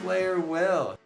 Player Will.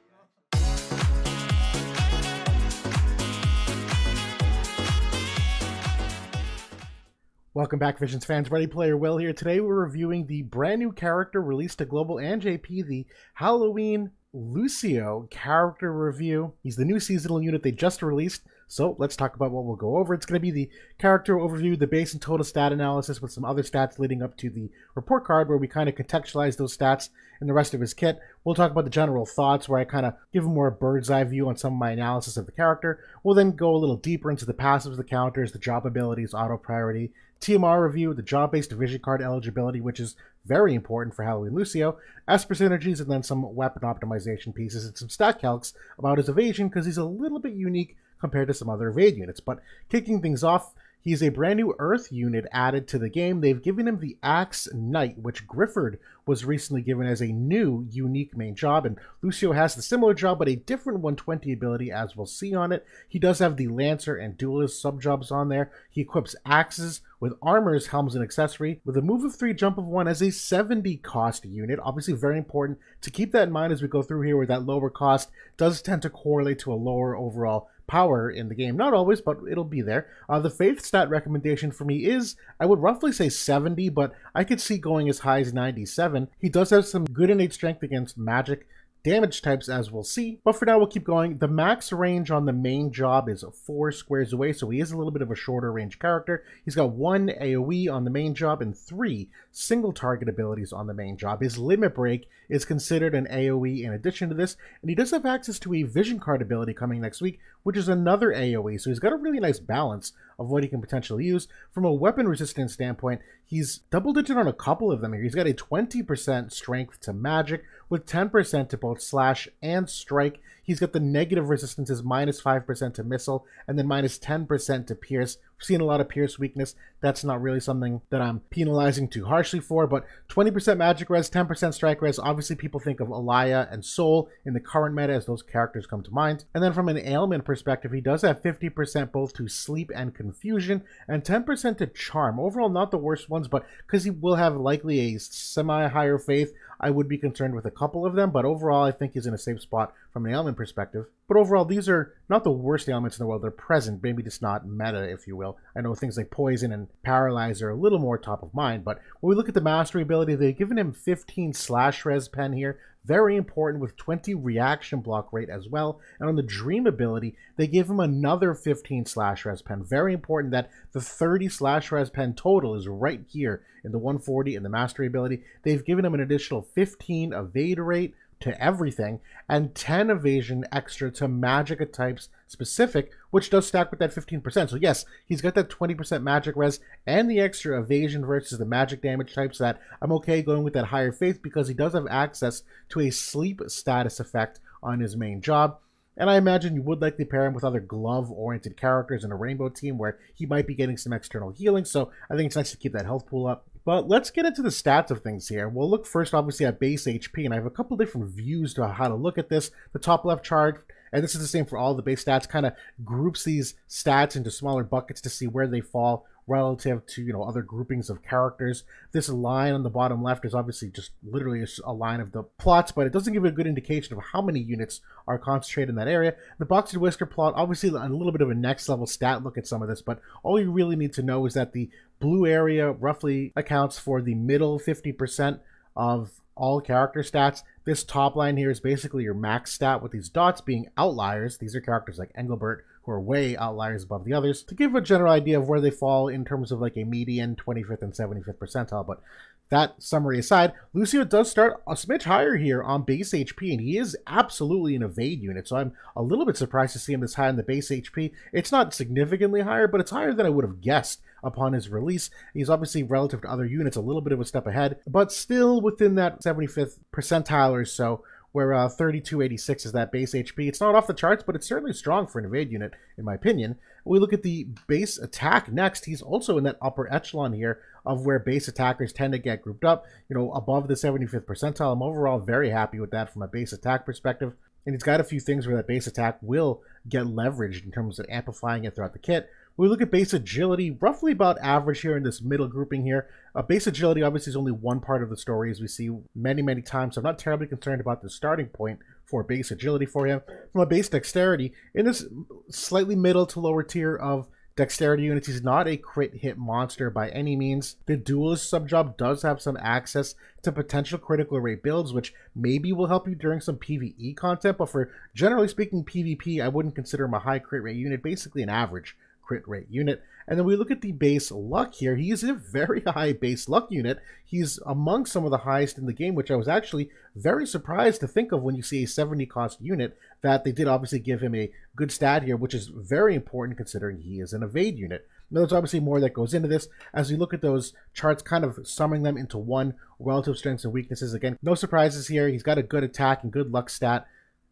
Welcome back, Visions fans. Ready Player Will here. Today we're reviewing the brand new character released to Global and JP, the Halloween Lucio character review. He's the new seasonal unit they just released, so let's talk about what we'll go over. It's going to be the character overview, the base and total stat analysis with some other stats leading up to the report card where we kind of contextualize those stats in the rest of his kit. We'll talk about the general thoughts where I kind of give him more a bird's eye view on some of my analysis of the character. We'll then go a little deeper into the passives, the counters, the job abilities, auto priority, TMR review, the job-based division card eligibility, which is very important for Halloween Lucio, Esper Synergies, and then some weapon optimization pieces and some stat calcs about his evasion because he's a little bit unique compared to some other evade units. But kicking things off, he's a brand new Earth unit added to the game. They've given him the Axe Knight, which Grifford was recently given as a new unique main job, and Lucio has the similar job but a different 120 ability, as we'll see on it. He does have the Lancer and Duelist subjobs on there. He equips axes with armors, helms, and accessory with a move of 3, jump of 1 as a 70 cost unit. Obviously very important to keep that in mind as we go through here, where that lower cost does tend to correlate to a lower overall power in the game. Not always, but it'll be there. The faith stat recommendation for me is, I would roughly say 70, but I could see going as high as 97. He does have some good innate strength against magic damage types, as we'll see, but for now we'll keep going. The max range on the main job is 4 squares away, so he is a little bit of a shorter range character. He's got 1 AoE on the main job and 3 single target abilities on the main job. His limit break is considered an AoE in addition to this, and he does have access to a vision card ability coming next week, which is another AoE, so he's got a really nice balance of what he can potentially use. From a weapon resistance standpoint, he's double digit on a couple of them here. He's got a 20% strength to magic with 10% to both slash and strike. He's got the negative resistances -5% to missile and then -10% to pierce. We've seen a lot of pierce weakness. That's not really something that I'm penalizing too harshly for, but 20% magic res, 10% strike res. Obviously people think of Alaya and Soul in the current meta as those characters come to mind. And then from an ailment perspective, he does have 50% both to sleep and confusion and 10% to charm. Overall, not the worst ones, but because he will have likely a semi-higher faith, I would be concerned with a couple of them, but overall I think he's in a safe spot from an ailment perspective. But overall, these are not the worst ailments in the world. They're present, maybe just not meta, if you will. I know things like Poison and Paralyze are a little more top of mind, but when we look at the Mastery ability, they've given him 15 slash res pen here. Very important, with 20 reaction block rate as well. And on the Dream ability, they give him another 15 slash res pen. Very important that the 30 slash res pen total is right here in the 140 in the Mastery ability. They've given him an additional 15 evade rate to everything and 10 evasion extra to magic types specific, which does stack with that 15%. So yes, he's got that 20% magic res and the extra evasion versus the magic damage types that I'm okay going with that higher faith because he does have access to a sleep status effect on his main job. And I imagine you would likely pair him with other glove-oriented characters in a rainbow team where he might be getting some external healing, so I think it's nice to keep that health pool up. But let's get into the stats of things here. We'll look first, obviously, at base HP, and I have a couple different views to how to look at this. The top left chart, and this is the same for all the base stats, kind of groups these stats into smaller buckets to see where they fall relative to, you know, other groupings of characters. This line on the bottom left is obviously just literally a line of the plots, but it doesn't give a good indication of how many units are concentrated in that area. The Box and Whisker plot, obviously a little bit of a next level stat look at some of this, but all you really need to know is that the blue area roughly accounts for the middle 50% of all character stats. This top line here is basically your max stat, with these dots being outliers. These are characters like Engelbert, who are way outliers above the others, to give a general idea of where they fall in terms of like a median 25th and 75th percentile. But that summary aside, Lucio does start a smidge higher here on base HP, and he is absolutely an evade unit, so I'm a little bit surprised to see him this high on the base HP. It's not significantly higher, but it's higher than I would have guessed upon his release. He's obviously, relative to other units, a little bit of a step ahead, but still within that 75th percentile or so, where 3286 is that base HP. It's not off the charts, but it's certainly strong for an evade unit, in my opinion. When we look at the base attack next, he's also in that upper echelon here of where base attackers tend to get grouped up, you know, above the 75th percentile. I'm overall very happy with that from a base attack perspective. And he's got a few things where that base attack will get leveraged in terms of amplifying it throughout the kit. We look at base agility, roughly about average here in this middle grouping here. Base agility obviously is only one part of the story, as we see many times, so I'm not terribly concerned about the starting point for base agility for him. From a base dexterity, in this slightly middle to lower tier of dexterity units, he's not a crit hit monster by any means. The duelist subjob does have some access to potential critical rate builds, which maybe will help you during some PvE content, but for generally speaking PvP, I wouldn't consider him a high crit rate unit, basically an average crit rate unit. And then we look at the base luck here. He is a very high base luck unit. He's among some of the highest in the game, which I was actually very surprised to think of when you see a 70 cost unit, that they did obviously give him a good stat here, which is very important considering he is an evade unit. Now, there's obviously more that goes into this as we look at those charts, kind of summing them into one, relative strengths and weaknesses. Again, no surprises here. He's got a good attack and good luck stat.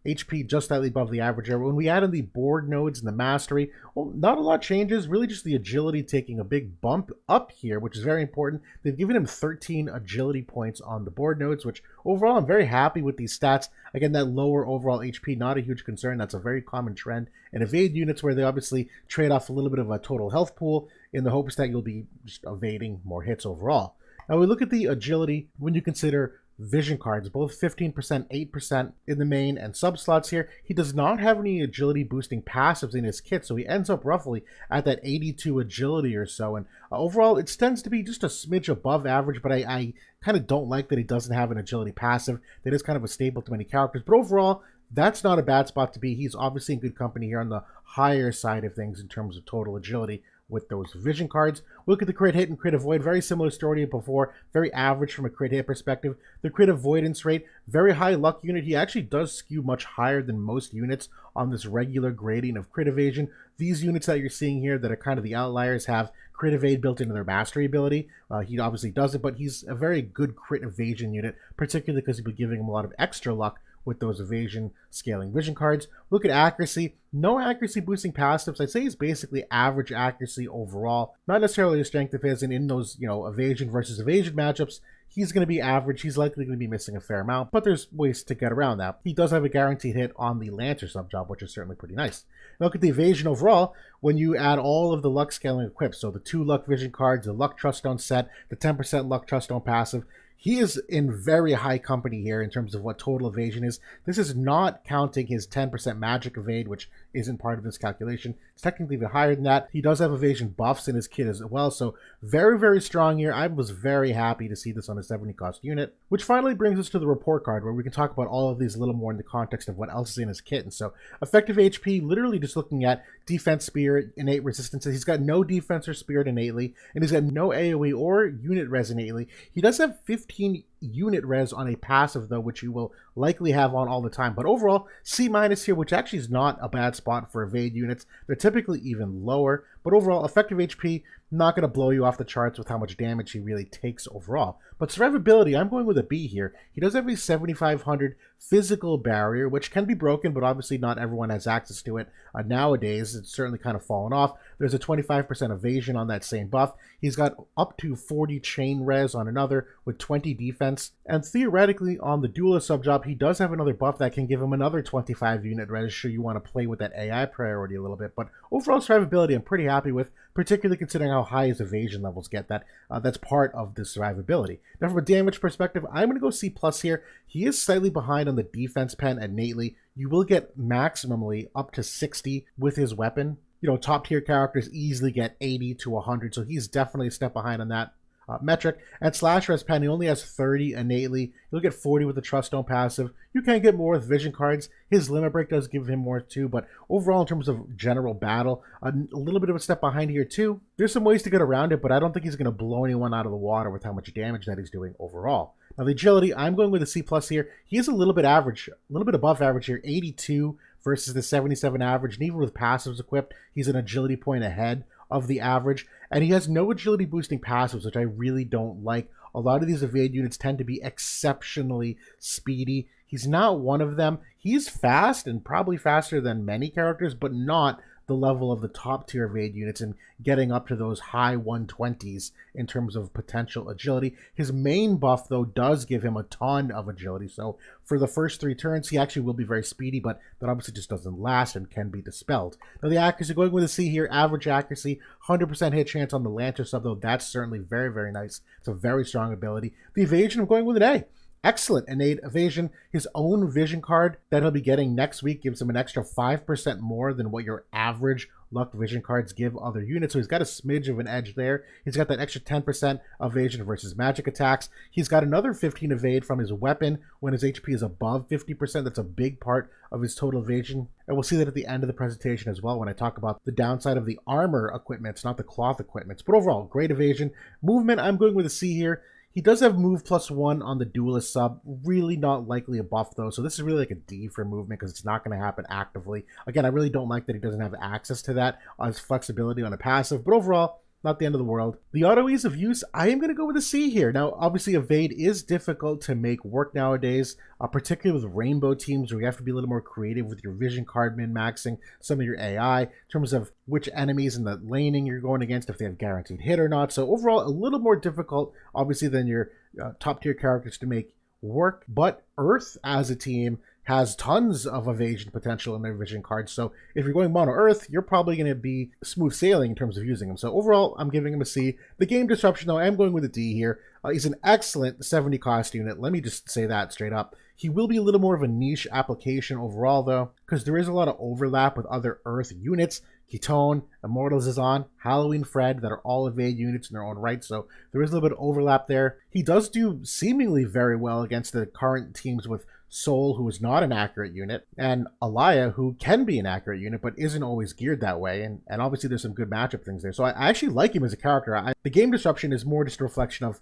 HP just slightly above the average here. When we add in the board nodes and the mastery, well, not a lot changes. Really just the agility taking a big bump up here, which is very important. They've given him 13 agility points on the board nodes, which overall I'm very happy with these stats. Again, that lower overall HP, not a huge concern. That's a very common trend in evade units where they obviously trade off a little bit of a total health pool in the hopes that you'll be just evading more hits overall. Now we look at the agility when you consider vision cards, both 15%, 8% in the main and sub slots here. He does not have any agility boosting passives in his kit, so he ends up roughly at that 82 agility or so. And overall, it tends to be just a smidge above average, but I kind of don't like that he doesn't have an agility passive. That is kind of a staple to many characters, but overall, that's not a bad spot to be. He's obviously in good company here on the higher side of things in terms of total agility with those vision cards. Look at the crit hit and crit avoid, very similar story to before, very average from a crit hit perspective. The crit avoidance rate, very high luck unit. He actually does skew much higher than most units on this regular grading of crit evasion. These units that you're seeing here that are kind of the outliers have crit evade built into their mastery ability. He obviously does it, but he's a very good crit evasion unit, particularly because you'll be giving him a lot of extra luck with those evasion scaling vision cards. Look at accuracy. No accuracy boosting passives. I'd say he's basically average accuracy overall. Not necessarily a strength of his, and in those, evasion versus evasion matchups, he's going to be average. He's likely going to be missing a fair amount, but there's ways to get around that. He does have a guaranteed hit on the Lancer subjob, which is certainly pretty nice. Now look at the evasion overall. When you add all of the luck scaling equips, so the 2 luck vision cards, the luck trust stone set, the 10% luck trust stone passive, he is in very high company here in terms of what total evasion is. This is not counting his 10% magic evade, which isn't part of this calculation. It's technically even higher than that. He does have evasion buffs in his kit as well, so very strong here. I was very happy to see this on a 70 cost unit, which finally brings us to the report card, where we can talk about all of these a little more in the context of what else is in his kit. And so effective HP, literally just looking at defense, spirit, innate resistances. He's got no defense or spirit innately, and he's got no AoE or unit res innately. He does have 15 unit res on a passive though, which you will likely have on all the time. But overall, C- here, which actually is not a bad spot for evade units. They're typically even lower, but overall, effective HP, not going to blow you off the charts with how much damage he really takes overall. But survivability, I'm going with a B here. He does have a 7,500 physical barrier, which can be broken, but obviously not everyone has access to it. Nowadays, it's certainly kind of fallen off. There's a 25% evasion on that same buff. He's got up to 40 chain res on another with 20 defense. And theoretically, on the duelist subjob, he does have another buff that can give him another 25 unit res, should you want to play with that AI priority a little bit. But overall survivability, I'm pretty happy with, particularly considering how high his evasion levels get. That's part of the survivability. Now, from a damage perspective, I'm going to go C+ here. He is slightly behind on the defense pen innately. You will get maximally up to 60 with his weapon. Top tier characters easily get 80 to 100, so he's definitely a step behind on that metric. And slash res pen, he only has 30 innately. You'll get 40 with the trust stone passive. You can get more with vision cards. His limit break does give him more too, but overall in terms of general battle, a little bit of a step behind here too. There's some ways to get around it, but I don't think he's going to blow anyone out of the water with how much damage that he's doing overall. Now the agility, I'm going with a C+ here. He is a little bit average, a little bit above average here, 82 versus the 77 average, and even with passives equipped, he's an agility point ahead of the average, and he has no agility boosting passives, which I really don't like. A lot of these evade units tend to be exceptionally speedy. He's not one of them. He's fast and probably faster than many characters, but not the level of the top tier evade units and getting up to those high 120s in terms of potential agility. His main buff, though, does give him a ton of agility. So for the first 3 turns, he actually will be very speedy, but that obviously just doesn't last and can be dispelled. Now, the accuracy, going with a C here, average accuracy, 100% hit chance on the Lancer sub, though that's certainly very, very nice. It's a very strong ability. The evasion, I'm going with an A. Excellent innate evasion. His own vision card that he'll be getting next week gives him an extra 5% more than what your average luck vision cards give other units. So he's got a smidge of an edge there. He's got that extra 10% evasion versus magic attacks. He's got another 15 evade from his weapon when his HP is above 50%. That's a big part of his total evasion. And we'll see that at the end of the presentation as well when I talk about the downside of the armor equipments, not the cloth equipments. But overall, great evasion. Movement, I'm going with a C here. He does have move +1 on the duelist sub. Really not likely a buff, though. So this is really like a D for movement because it's not going to happen actively. Again, I really don't like that he doesn't have access to that as flexibility on a passive. But overall, not the end of the world. The auto ease of use, I am going to go with a C here. Now, obviously, evade is difficult to make work nowadays, particularly with rainbow teams where you have to be a little more creative with your vision card min-maxing, some of your AI, in terms of which enemies in the laning you're going against, if they have guaranteed hit or not. So overall, a little more difficult, obviously, than your top-tier characters to make work. But Earth, as a team, has tons of evasion potential in their vision cards. So if you're going mono Earth, you're probably going to be smooth sailing in terms of using them. So overall, I'm giving him a C. The game disruption, though, I am going with a D here. He's an excellent 70 cost unit. Let me just say that straight up. He will be a little more of a niche application overall, though, because there is a lot of overlap with other Earth units. Ketone, Immortals is on, Halloween Fred, that are all evade units in their own right, so there is a little bit of overlap there. He does do seemingly very well against the current teams with Soul, who is not an accurate unit, and Alaya, who can be an accurate unit, but isn't always geared that way, and obviously there's some good matchup things there. So I actually like him as a character. The game disruption is more just a reflection of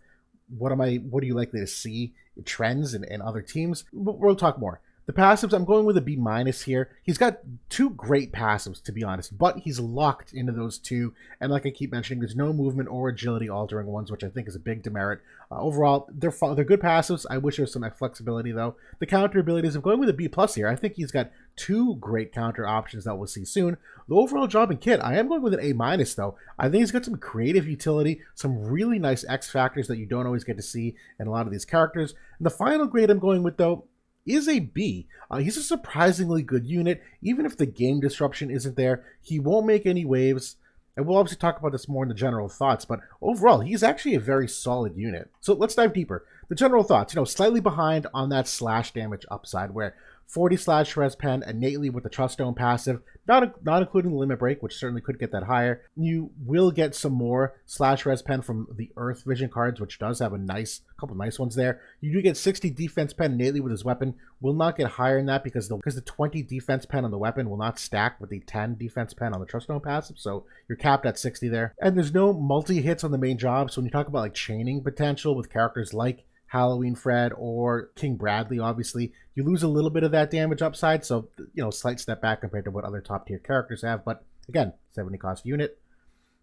what are you likely to see trends in other teams. We'll talk more. The passives, I'm going with a B- here. He's got 2 great passives, to be honest, but he's locked into those 2. And like I keep mentioning, there's no movement or agility altering ones, which I think is a big demerit. Overall, they're good passives. I wish there was some flexibility, though. The counter abilities, I'm going with a B+ here. I think he's got 2 great counter options that we'll see soon. The overall job and kit, I am going with an A-, though. I think he's got some creative utility, some really nice X factors that you don't always get to see in a lot of these characters. And the final grade I'm going with, though, is a B. He's a surprisingly good unit. Even if the game disruption isn't there, he won't make any waves. And we'll obviously talk about this more in the general thoughts, but overall, he's actually a very solid unit. So let's dive deeper. The general thoughts, slightly behind on that slash damage upside, where 40 slash res pen innately with the Trust Stone passive, not including the limit break, which certainly could get that higher. You will get some more slash res pen from the Earth Vision cards, which does have a couple nice ones there. You do get 60 defense pen innately with his weapon. Will not get higher than that because the 20 defense pen on the weapon will not stack with the 10 defense pen on the Trust Stone passive, so you're capped at 60 there. And there's no multi-hits on the main job, so when you talk about like chaining potential with characters like Halloween Fred or King Bradley, obviously, you lose a little bit of that damage upside, so, slight step back compared to what other top-tier characters have, but again, 70 cost unit.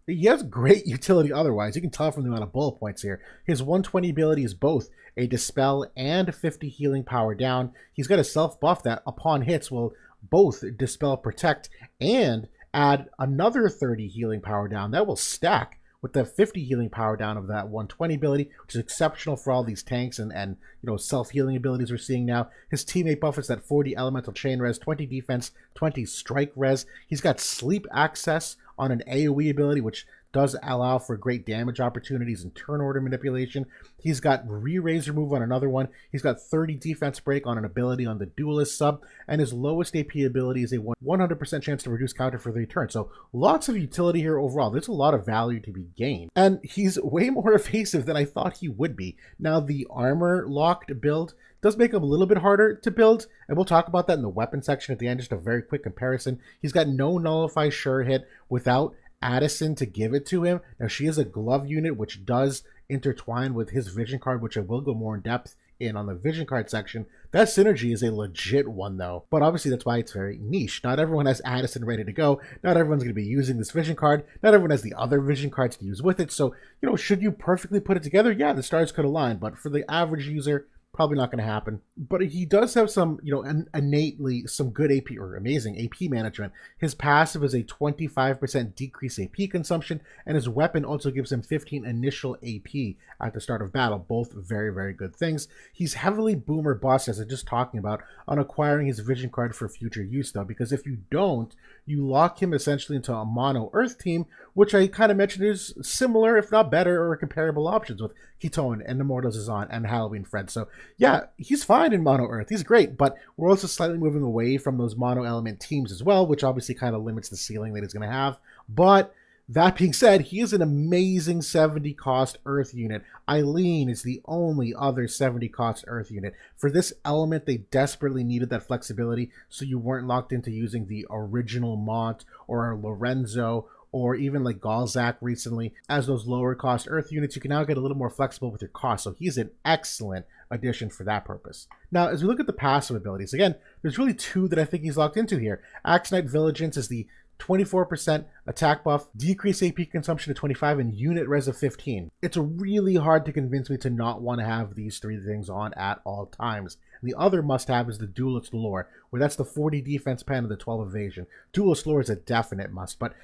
He has great utility otherwise. You can tell from the amount of bullet points here. His 120 ability is both a Dispel and 50 healing power down. He's got a self-buff that, upon hits, will both Dispel, Protect, and add another 30 healing power down. That will stack with the 50 healing power down of that 120 ability, which is exceptional for all these tanks and self-healing abilities we're seeing now. His teammate buff is that 40 elemental chain res, 20 defense, 20 strike res. He's got sleep access on an AoE ability, which does allow for great damage opportunities and turn order manipulation. He's got re-raise remove on another one. He's got 30 defense break on an ability on the duelist sub, and his lowest AP ability is a 100% chance to reduce counter for the turn. So lots of utility here overall. There's a lot of value to be gained. And he's way more evasive than I thought he would be. Now, the armor locked build does make him a little bit harder to build, and we'll talk about that in the weapon section at the end, just a very quick comparison. He's got no nullify sure hit without Addison to give it to him. Now, she is a glove unit, which does intertwine with his vision card, which I will go more in depth in on the vision card section. That synergy is a legit one, though. But obviously, that's why it's very niche. Not everyone has Addison ready to go. Not everyone's going to be using this vision card. Not everyone has the other vision cards to use with it. So, should you perfectly put it together? Yeah, the stars could align. But for the average user, Probably not going to happen. But he does have some, innately some good AP or amazing AP management. His passive is a 25% decrease AP consumption, and his weapon also gives him 15 initial AP at the start of battle. Both very, very good things. He's heavily boomer bust, as I was just talking about, on acquiring his vision card for future use, though, because if you don't, you lock him essentially into a mono Earth team, which I kind of mentioned is similar, if not better, or comparable options with Ketone and Immortals is on and Halloween Fred. So yeah, he's fine in mono Earth. He's great, but we're also slightly moving away from those mono element teams as well, which obviously kind of limits the ceiling that he's going to have. But that being said, he is an amazing 70 cost Earth unit. Eileen is the only other 70 cost Earth unit. For this element, they desperately needed that flexibility, so you weren't locked into using the original Mont or Lorenzo or even like Galzak recently as those lower cost Earth units. You can now get a little more flexible with your cost, so he's an excellent addition for that purpose. Now, as we look at the passive abilities, again, there's really two that I think he's locked into here. Axe Knight Vigilance is the 24% attack buff, decrease AP consumption to 25, and unit res of 15. It's really hard to convince me to not want to have these three things on at all times. And the other must-have is the Duelist Lore, where that's the 40 defense pen and the 12 evasion. Duelist Lore is a definite must, but,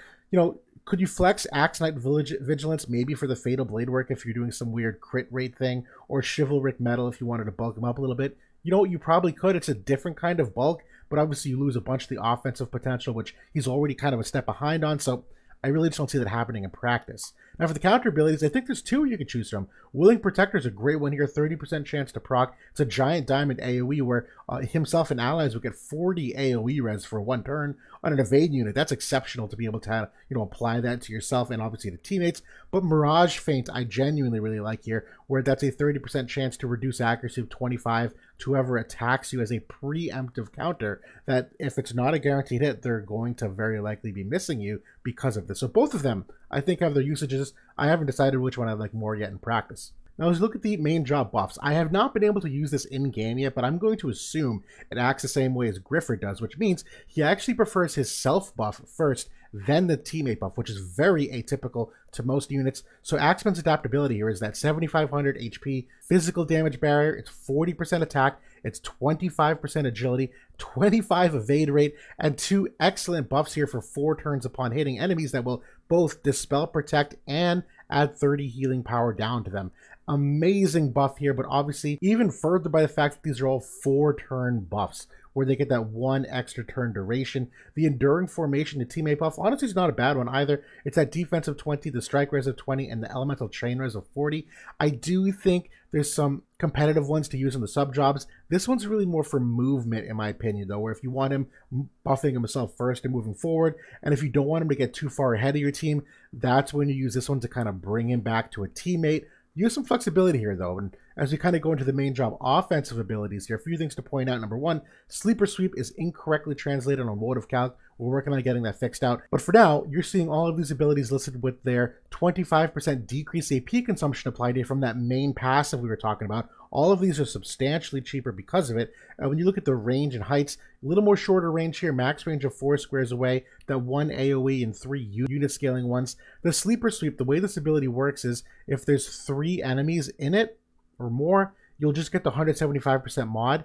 could you flex Axe Knight Vigilance maybe for the Fatal Blade work if you're doing some weird crit rate thing, or Chivalric Metal if you wanted to bulk him up a little bit? You probably could. It's a different kind of bulk, but obviously you lose a bunch of the offensive potential, which he's already kind of a step behind on, so I really just don't see that happening in practice. Now for the counter abilities, I think there's two you could choose from. Willing Protector is a great one here, 30% chance to proc. It's a giant diamond AoE where himself and allies would get 40 AoE res for one turn on an evade unit. That's exceptional to be able to apply that to yourself and obviously to teammates. But Mirage Feint I genuinely really like here, where that's a 30% chance to reduce accuracy of 25 to whoever attacks you as a preemptive counter, that if it's not a guaranteed hit, they're going to very likely be missing you because of this. So both of them, I think, have their usages. I haven't decided which one I like more yet in practice. Now, as we look at the main job buffs, I have not been able to use this in-game yet, but I'm going to assume it acts the same way as Grifford does, which means he actually prefers his self-buff first, then the teammate buff, which is very atypical to most units. So Axeman's adaptability here is that 7,500 HP physical damage barrier, it's 40% attack, it's 25% agility, 25 evade rate, and two excellent buffs here for 4 turns upon hitting enemies that will both dispel, protect, and add 30 healing power down to them. Amazing buff here, but obviously even further by the fact that these are all 4-turn buffs, where they get that 1 extra turn duration. The Enduring Formation, the teammate buff, honestly is not a bad one either. It's that defensive 20, the strike res of 20, and the elemental chain res of 40. I do think there's some competitive ones to use in the Subjobs. This one's really more for movement, in my opinion, though, where if you want him buffing himself first and moving forward, and if you don't want him to get too far ahead of your team, that's when you use this one to kind of bring him back to a teammate. Use some flexibility here, though, and as we kind of go into the main job offensive abilities here, a few things to point out. Number one, Sleeper Sweep is incorrectly translated on WOTV Calc. We're working on getting that fixed out. But for now, you're seeing all of these abilities listed with their 25% decrease AP consumption applied here from that main passive we were talking about. All of these are substantially cheaper because of it. When you look at the range and heights, a little more shorter range here, max range of 4 squares away, that 1 AoE and 3 unit scaling ones. The Sleeper Sweep, the way this ability works is if there's 3 enemies in it or more, you'll just get the 175% mod.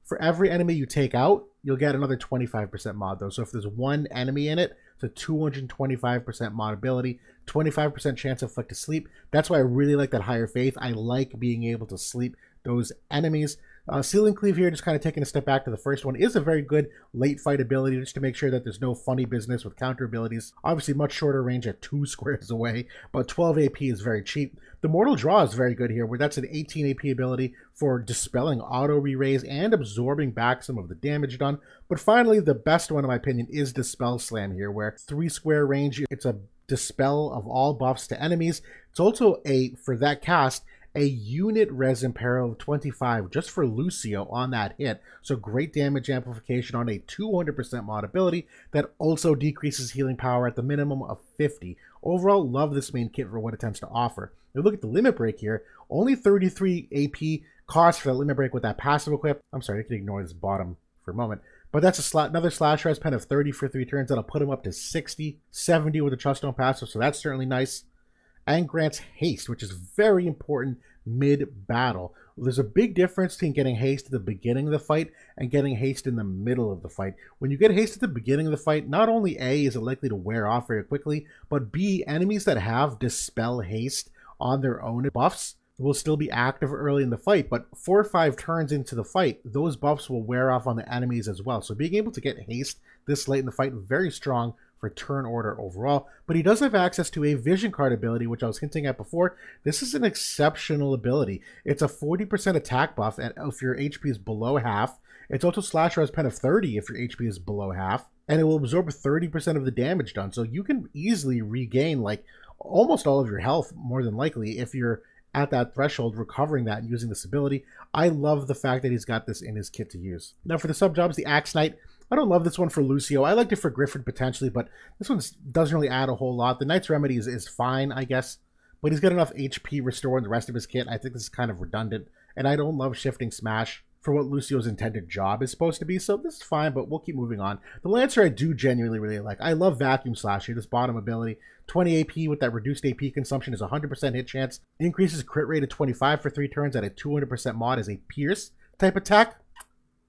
For every enemy you take out, you'll get another 25% mod though. So if there's 1 enemy in it, it's a 225% mod ability, 25% chance of flick to sleep. That's why I really like that higher faith. I like being able to sleep those enemies. Ceiling Cleave here, just kind of taking a step back to the first one, is a very good late fight ability just to make sure that there's no funny business with counter abilities. Obviously much shorter range at 2 squares away, but 12 AP is very cheap. The Mortal Draw is very good here, where that's an 18 AP ability for dispelling auto re-raise and absorbing back some of the damage done. But finally, the best one in my opinion is Dispel Slam here, where 3 square range, it's a dispel of all buffs to enemies. It's also for that cast, a unit res imperil of 25 just for Lucio on that hit. So great damage amplification on a 200% mod ability that also decreases healing power at the minimum of 50. Overall, love this main kit for what it tends to offer. Now look at the limit break here. Only 33 AP cost for that limit break with that passive equip. I'm sorry, I can ignore this bottom for a moment. But that's another slash res pen of 30 for 3 turns. That'll put him up to 60, 70 with the Truststone passive, so that's certainly nice. and grants haste, which is very important mid-battle. There's a big difference between getting haste at the beginning of the fight and getting haste in the middle of the fight. When you get haste at the beginning of the fight, not only A, is it likely to wear off very quickly, but B, enemies that have Dispel Haste on their own buffs will still be active early in the fight, but 4 or 5 turns into the fight, those buffs will wear off on the enemies as well. So being able to get haste this late in the fight, very strong for turn order overall. But he does have access to a vision card ability, which I was hinting at before. This is an exceptional ability. It's a 40% attack buff and if your HP is below half. It's also slash res pen of 30 if your HP is below half, and it will absorb 30% of the damage done. So you can easily regain like almost all of your health, more than likely, if you're at that threshold, recovering that and using this ability. I love the fact that he's got this in his kit to use. Now for the sub-jobs, the Axe Knight, I don't love this one for Lucio. I liked it for Griffin potentially, but this one doesn't really add a whole lot. The Knight's Remedy is fine, I guess, but he's got enough HP restore in the rest of his kit. I think this is kind of redundant, and I don't love Shifting Smash for what Lucio's intended job is supposed to be, so this is fine, but we'll keep moving on. The Lancer I do genuinely really like. I love Vacuum Slash here, this bottom ability. 20 AP with that reduced AP consumption is 100% hit chance. Increases crit rate to 25 for 3 turns at a 200% mod as a Pierce type attack.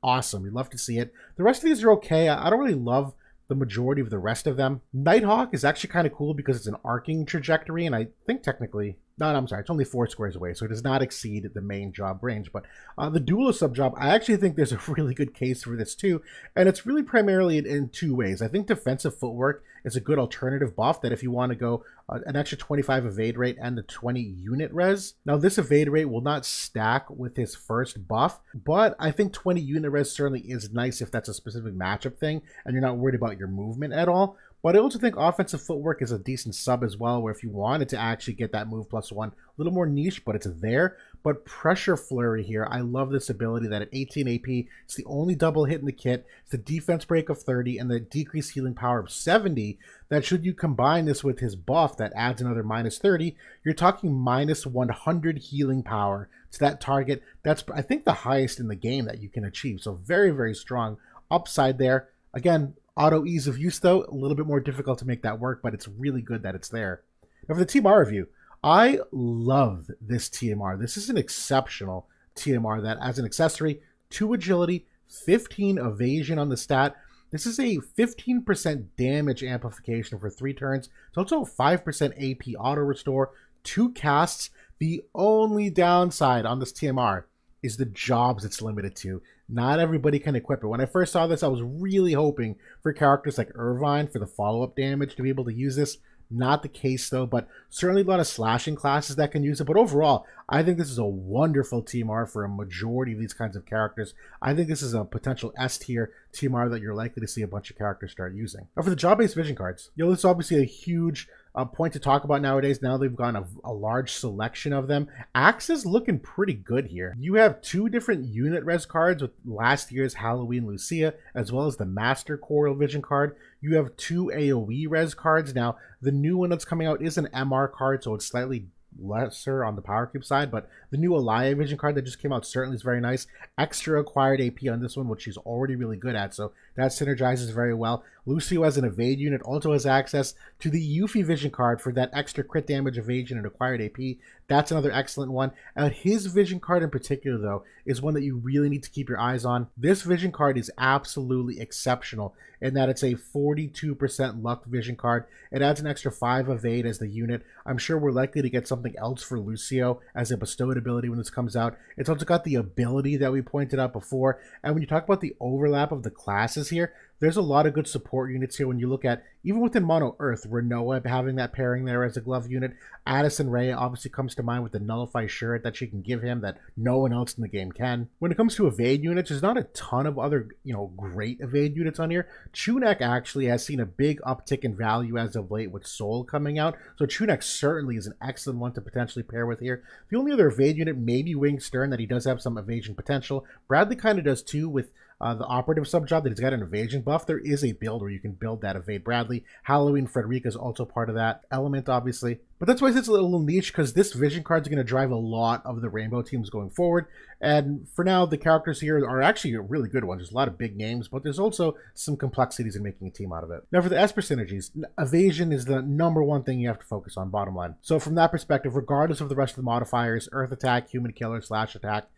Awesome, you'd love to see it. The rest of these are okay. I don't really love the majority of the rest of them. Nighthawk is actually kind of cool because it's an arcing trajectory, and I think technically, no, I'm sorry, it's only 4 squares away, so it does not exceed the main job range. But the Duelist sub-job, I actually think there's a really good case for this too, and it's really primarily in 2 ways. I think defensive footwork is a good alternative buff that if you want to go an extra 25 evade rate and the 20 unit res. Now this evade rate will not stack with his first buff, but I think 20 unit res certainly is nice if that's a specific matchup thing and you're not worried about your movement at all. But I also think offensive footwork is a decent sub as well, where if you wanted to actually get that move +1, a little more niche, but it's there. But Pressure Flurry here, I love this ability that at 18 AP, it's the only double hit in the kit. It's the defense break of 30 and the decreased healing power of 70. That should you combine this with his buff that adds another -30, you're talking -100 healing power to that target. That's, I think, the highest in the game that you can achieve. So very, very strong upside there. Again, auto ease of use, though, a little bit more difficult to make that work, but it's really good that it's there. Now for the TMR review, I love this TMR. This is an exceptional TMR that, as an accessory, 2 agility, 15 evasion on the stat. This is a 15% damage amplification for 3 turns. It's also 5% AP auto restore, 2 casts. The only downside on this TMR is the jobs it's limited to. Not everybody can equip it. When I first saw this, I was really hoping for characters like Irvine for the follow-up damage to be able to use this. Not the case though, but certainly a lot of slashing classes that can use it. But overall, I think this is a wonderful TMR for a majority of these kinds of characters. I think this is a potential S tier TMR that you're likely to see a bunch of characters start using. Now for the job-based vision cards, this is obviously a huge point to talk about nowadays. Now they've gone a large selection of them. Axe is looking pretty good here. You have 2 different unit res cards with last year's Halloween Lucia, as well as the Master Coral Vision card. You have 2 AoE res cards. Now the new one that's coming out is an MR card, so it's slightly lesser on the power cube side, but the new Alaya Vision card that just came out certainly is very nice. Extra acquired AP on this one, which she's already really good at, so that synergizes very well. Lucio as an evade unit also has access to the Yuffie Vision card for that extra crit damage, evasion, and acquired AP. That's another excellent one. His Vision card in particular, though, is one that you really need to keep your eyes on. This Vision card is absolutely exceptional in that it's a 42% luck Vision card. It adds an extra 5 evade as the unit. I'm sure we're likely to get something else for Lucio as a bestowed ability when this comes out. It's also got the ability that we pointed out before. And when you talk about the overlap of the classes here, there's a lot of good support units here when you look at, even within Mono Earth, Renoa having that pairing there as a glove unit. Addison Ray obviously comes to mind with the Nullify Shirt that she can give him that no one else in the game can. When it comes to evade units, there's not a ton of other, great evade units on here. Chunek actually has seen a big uptick in value as of late with Soul coming out, so Chunek certainly is an excellent one to potentially pair with here. The only other evade unit may be Wing Stern, that he does have some evasion potential. Bradley kind of does too with the operative sub-job that he's got an evasion buff. There is a build where you can build that evade Bradley. Halloween Frederica is also part of that element, obviously. But that's why it's a little niche, because this vision card is going to drive a lot of the rainbow teams going forward. And for now, the characters here are actually really good ones. There's a lot of big names, but there's also some complexities in making a team out of it. Now for the Esper Synergies, evasion is the #1 thing you have to focus on, bottom line. So from that perspective, regardless of the rest of the modifiers, Earth Attack, Human Killer, Slash Attack,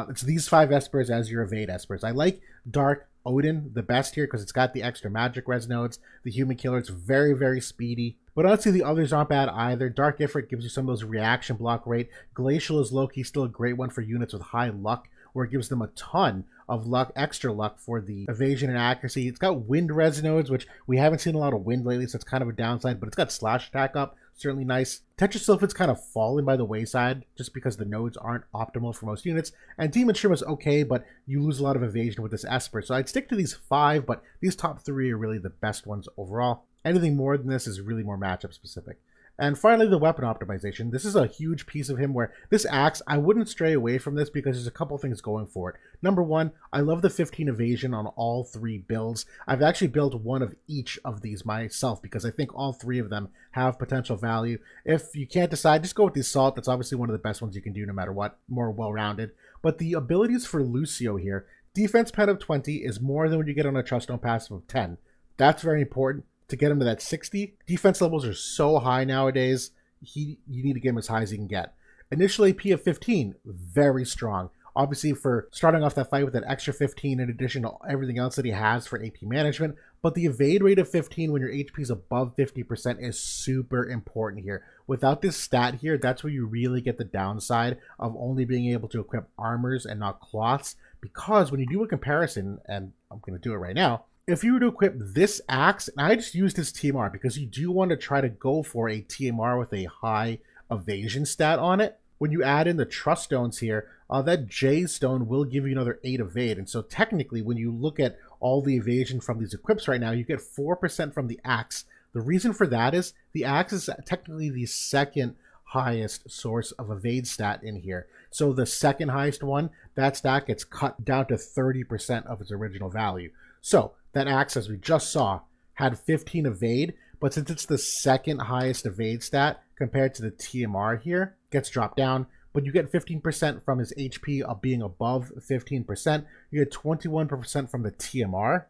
it's these 5 Espers as your evade Espers. I like Dark Odin the best here because it's got the extra magic res nodes. The Human Killer, it's very, very speedy. But honestly, the others aren't bad either. Dark Ifrit gives you some of those reaction block rate. Glacial is low-key still a great one for units with high luck, where it gives them a ton of luck, extra luck for the evasion and accuracy. It's got wind res nodes, which we haven't seen a lot of wind lately, so it's kind of a downside, but it's got slash attack up, certainly nice. Tetrasilphid's kind of fallen by the wayside just because the nodes aren't optimal for most units, and Demon Shrimp is okay, but you lose a lot of evasion with this Esper, so I'd stick to these 5, but these top 3 are really the best ones overall. Anything more than this is really more matchup specific. And finally, the weapon optimization. This is a huge piece of him where this axe, I wouldn't stray away from this because there's a couple things going for it. #1, I love the 15 evasion on all 3 builds. I've actually built one of each of these myself because I think all 3 of them have potential value. If you can't decide, just go with the Assault. That's obviously one of the best ones you can do no matter what, more well-rounded. But the abilities for Lucio here, defense pen of 20 is more than what you get on a Truststone passive of 10. That's very important. To get him to that 60, defense levels are so high nowadays, you need to get him as high as you can get. Initial AP of 15, very strong. Obviously, for starting off that fight with that extra 15 in addition to everything else that he has for AP management, but the evade rate of 15 when your HP is above 50% is super important here. Without this stat here, that's where you really get the downside of only being able to equip armors and not cloths, because when you do a comparison, and I'm going to do it right now, if you were to equip this axe, and I just used this TMR because you do want to try to go for a TMR with a high evasion stat on it. When you add in the trust stones here, that J stone will give you another 8 evade. And so technically, when you look at all the evasion from these equips right now, you get 4% from the axe. The reason for that is the axe is technically the second highest source of evade stat in here. So the second highest one, that stat gets cut down to 30% of its original value. So that axe, as we just saw, had 15 evade, but since it's the second highest evade stat compared to the TMR here, gets dropped down, but you get 15% from his HP of being above 15%. You get 21% from the TMR.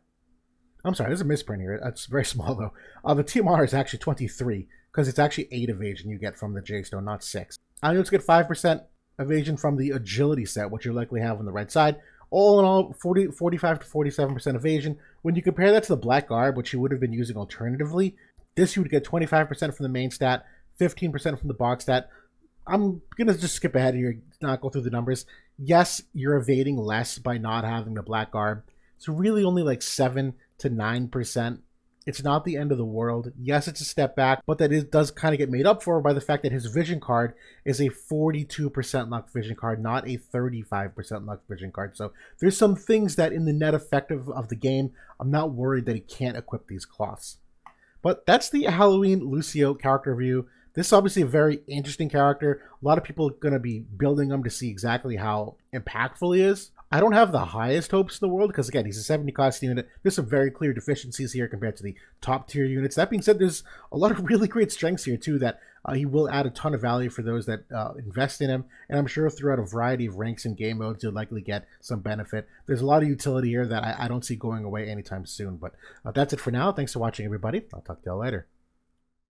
I'm sorry, there's a misprint here. That's very small, though. The TMR is actually 23, because it's actually 8 evasion you get from the J-Stone, not 6. I also get 5% evasion from the agility set, which you likely have on the right side. All in all, 45 to 47% evasion. When you compare that to the Black Garb, which you would have been using alternatively, this you would get 25% from the main stat, 15% from the box stat. I'm going to just skip ahead here, not go through the numbers. Yes, you're evading less by not having the Black Garb. It's really only like 7 to 9%. It's not the end of the world. Yes, it's a step back, but that does kind of get made up for by the fact that his vision card is a 42% luck vision card, not a 35% luck vision card. So there's some things that in the net effect of the game, I'm not worried that he can't equip these cloths. But that's the Halloween Lucio character review. This is obviously a very interesting character. A lot of people are going to be building him to see exactly how impactful he is. I don't have the highest hopes in the world because, again, he's a 70 cost unit. There's some very clear deficiencies here compared to the top tier units. That being said, there's a lot of really great strengths here, too, that he will add a ton of value for those that invest in him. And I'm sure throughout a variety of ranks and game modes, you'll likely get some benefit. There's a lot of utility here that I don't see going away anytime soon. But that's it for now. Thanks for watching, everybody. I'll talk to y'all later.